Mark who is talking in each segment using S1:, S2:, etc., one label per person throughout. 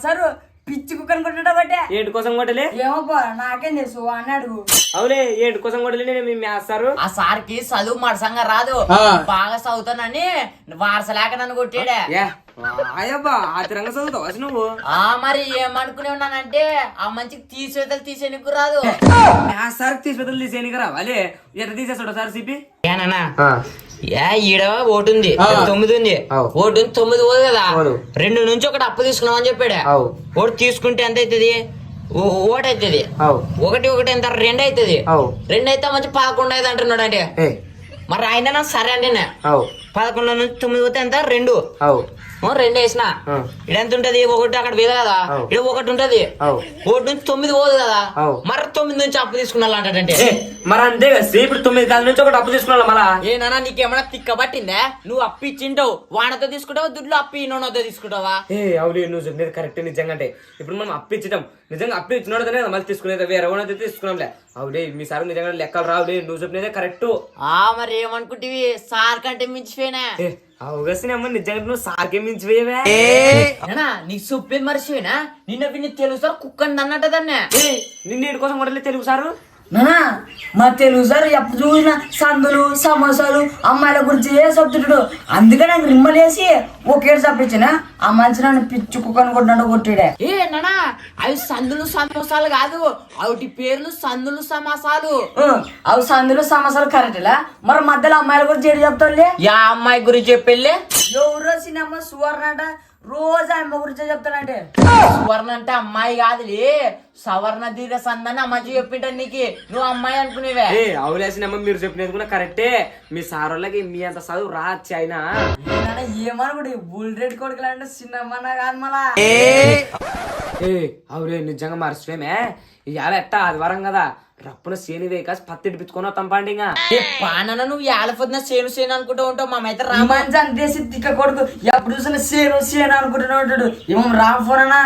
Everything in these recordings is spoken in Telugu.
S1: సార్ పిచ్చి కుక్కని కొట్టా బట్టే
S2: ఏడు కోసం కొట్టలే
S1: ఏమో నాకేం తెలుసు అని అడుగు.
S2: అవులే ఏడు కోసం కొట్టలే మీ మేస్తారు
S3: ఆ సార్కి చదువు మడసంగా రాదు, బాగా చదువుతానని వారసలేక నన్ను కొట్టాడే.
S2: అయ్యబ్బా ఆ తిరంగా చదువుతావు అసలు నువ్వు.
S3: మరి ఏమనుకునే ఉన్నానంటే ఆ మంచికి తీసేనికి రాదు.
S2: సార్ తీసుకెళ్తారు తీసేయనికి రావాలి. ఎట్లా తీసేస్తాడు సార్ సిపి
S3: ఏనా ఈడ ఓటు ఉంది 9 ఉంది, ఓటు 9 పోదు కదా, 2 నుంచి ఒకటి అప్పు తీసుకున్నామని చెప్పాడు. ఓటు తీసుకుంటే ఎంత అవుతుంది? ఓటు అవుతుంది. 1 1 ఎంత 2 అవుతుంది. 2 అయితే మంచి 11 అయితే అంటున్నాడు. అంటే మరి ఆయన సరే అంటే 11 నుంచి 9 పోతే ఎంత 2 వేసిన ఇడెంత ఉంటది? 1 అక్కడ వేద కదా, ఇక్కడ 1 ఉంటది. 1 నుంచి 9 పోదు కదా, మరి 9 నుంచి అప్పు తీసుకున్నా అంటాడంటే.
S2: మరి అంతే కదా, ఇప్పుడు 9 కాల నుంచి ఒకటి అప్పు తీసుకున్నా మళ్ళా.
S3: ఏనా నీకేమన్నా తిక్క పట్టిందా? నువ్వు అప్పు ఇచ్చింటావు, వానతో తీసుకుంటావా, దుడ్లు అప్పు ఇన్నోతో తీసుకుంటావా?
S2: అవును నువ్వు చెప్పినది కరెక్ట్. నిజంగా అంటే ఇప్పుడు మనం అప్పు ఇచ్చడం నిజంగా అప్పు ఇచ్చినోడనే మళ్ళీ తీసుకునేది, వేరే అయితే తీసుకున్నాంలే. అవుడే మీ సార్ నిజంగా లెక్కలు రావుడే, నువ్వు చెప్పినదే కరెక్ట్.
S3: మరి ఏమనుకుంటివి? సార్ కంటే మించిపోయినా
S2: అవగాసినమ్మ నిజంగా నువ్వు సార్కే మించిపోయేవా?
S3: నీకు చెప్పేది మర్చిపోయినా? నిన్న తెలుసు సార్ కుక్కని అన్నట్టు దాన్ని.
S2: నిన్న ఏడు కోసం కొట్టలే తెలుగు సారు.
S1: నానా మా తెలుగు సార్ ఎప్పుడు చూసిన సందులు సమోసాలు అమ్మాయిల గురించి ఏ చెప్తుంటాడు. అందుకే నాకు రిమ్మలేసి ఒకేడు చప్పించిన ఆ మంచి నన్ను పిచ్చి కుక్కని కొట్టినట్టు కొట్టాడే.
S3: నానా అవి సందులు సమోసాలు కాదు, అవి పేర్లు సందులు సమాసాలు.
S1: అవి సందులు సమోసాలు కరెక్ట్లా. మరి మధ్యలో అమ్మాయిల గురించి ఏడు చెప్తాడులే.
S3: యా అమ్మాయి గురించి చెప్పెళ్ళే?
S1: ఎవరో సినిమా సువర్ణ అంట, రోజు అమ్మ గురించే చెప్తానంటే.
S3: సువర్ణ అంటే అమ్మాయి కాదులే, సవర్ణ దీర్ఘ సందని అమ్మాయి చెప్పింటా నీకు, నువ్వు అమ్మాయి అనుకునేవే.
S2: అవులేసినమ్మ మీరు చెప్పినది కూడా కరెక్టే. మీ సార్ వాళ్ళకి మీ అంత చదువు రాచి అయినా
S1: ఏమనుకోండి బుల్రెడ్ కొడుకులు అంటే చిన్నమ్మన్నా కాదు మళ్ళా.
S2: అవులే నిజంగా మర్చిపోయామే. ఇవాళ ఎట్టా ఆదివారం కదా, రప్పున సేను వేకాసి పత్తి ఇడిపించుకొని వస్తాం పండిగా.
S3: పానన నువ్వు ఏళ్ళ సేను అనుకుంటూ ఉంటావు. మామైతే
S1: రామాంజాన్ దేశ తిక్క కొడుకు ఎప్పుడు చూసిన సేను అనుకుంటూనే ఉంటాడు. ఏమో రామ్ ఫోన్ అన్నా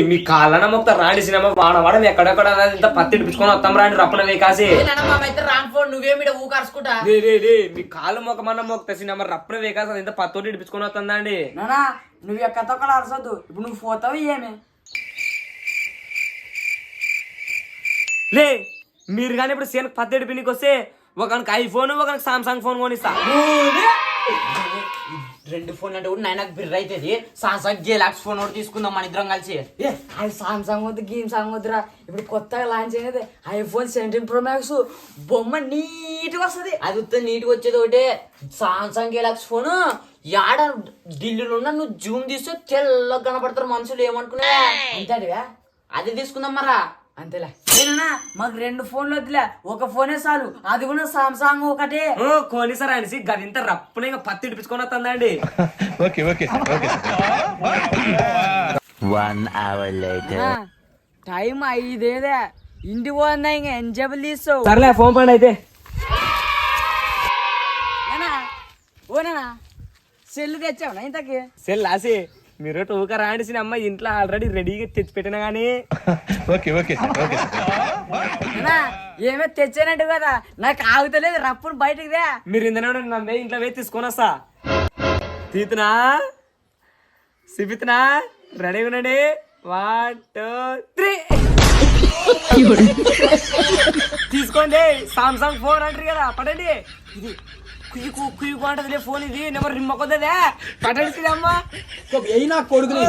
S2: మీ కాళ్ళన మొత్తం రాండి సినిమా వాడవాడ ఎక్కడెక్కడ ఇంత పత్తి ఇడిపించుకొని వస్తాం రాండి రప్పున వేకాసి.
S3: మామైతే రామ్ ఫోన్ నువ్వేమిడ ఊకరుచుకుంటా.
S2: మీ కాళ్ళు మొక్కమన్న మొక్క సినిమా రప్పున వేకాసి ఇంత పత్తోటి ఇడిపించుకొని వస్తుందా అండి.
S1: నానా నువ్వు ఎక్కతొక్కలు అరసొద్దు, ఇప్పుడు నువ్వు పోతావు ఏమి
S2: లే. మీరు కానీ ఇప్పుడు సేను పత్తి ఇడిపినికి వస్తే ఒకనికి ఐఫోన్ ఒకనికి సామ్సంగ్ ఫోన్ కొనిస్తా.
S3: 2 ఫోన్లు అంటే కూడా నాకు బిర్ర అవుతుంది. సామ్సంగ్ గెలాక్సీ ఫోన్ ఒకటి తీసుకుందాం మన ఇద్దరం కలిసి.
S1: అది సామ్సంగ్ వద్దు గేమ్ సాంగ్ వద్దురా. ఇప్పుడు కొత్తగా లాంచ్ అయినది ఐఫోన్ 17 Pro Max, బొమ్మ నీట్గా వస్తుంది.
S3: అది ఉత్త నీట్గా వచ్చేది ఒకటే. సామ్సంగ్ గెలాక్సీ ఫోన్ యాడ ఢిల్లీలో ఉన్న నువ్వు జూమ్ తీస్తే తెల్లగా కనపడతారు మనుషులు. ఏమనుకున్నా
S1: అంతేగా,
S3: అది తీసుకుందాం మరా.
S1: అంతేలే. నేనా మాకు 2 ఫోన్లు వద్దులే, ఒక ఫోనే చాలు, అది కూడా సామ్సంగ్ ఒకటే.
S2: కొనిసారా అనేసి గదింత రప్పున ఇంకా పత్తి ఇడిపించుకొని వస్తుందా అండి.
S1: టైం 5 ఇంటికి పోందా, ఇంకా ఎంజాయ్ తీస్తావు.
S2: సర్లే ఫోన్ పండి అయితే.
S1: ఓనా సెల్లు తెచ్చావునా ఇంతకి?
S2: సెల్ ఆసి మీరు టూక రాండిసిన అమ్మ ఇంట్లో ఆల్రెడీ రెడీగా తెచ్చి పెట్టినా గానీ.
S1: ఏమే తెచ్చానంటు కదా, నాకు ఆగుతలేదు, రప్పును బయటకు దే.
S2: మీరు ఇందనే నన్ను ఇంట్లో పోయి తీసుకొని వస్తా. తీతునా సిపితునా రెడీగా ఉండండి. 1 2 3 తీసుకోండి. సామ్సంగ్ ఫోన్ అంటారు కదా, పడండి. ఇది కుయ్యకు కుయ్యకు అంటదిలే ఫోన్, ఇది నెంబర్ రిమ్మకొద్దదే. పడండి అమ్మా.
S4: కొడుకుని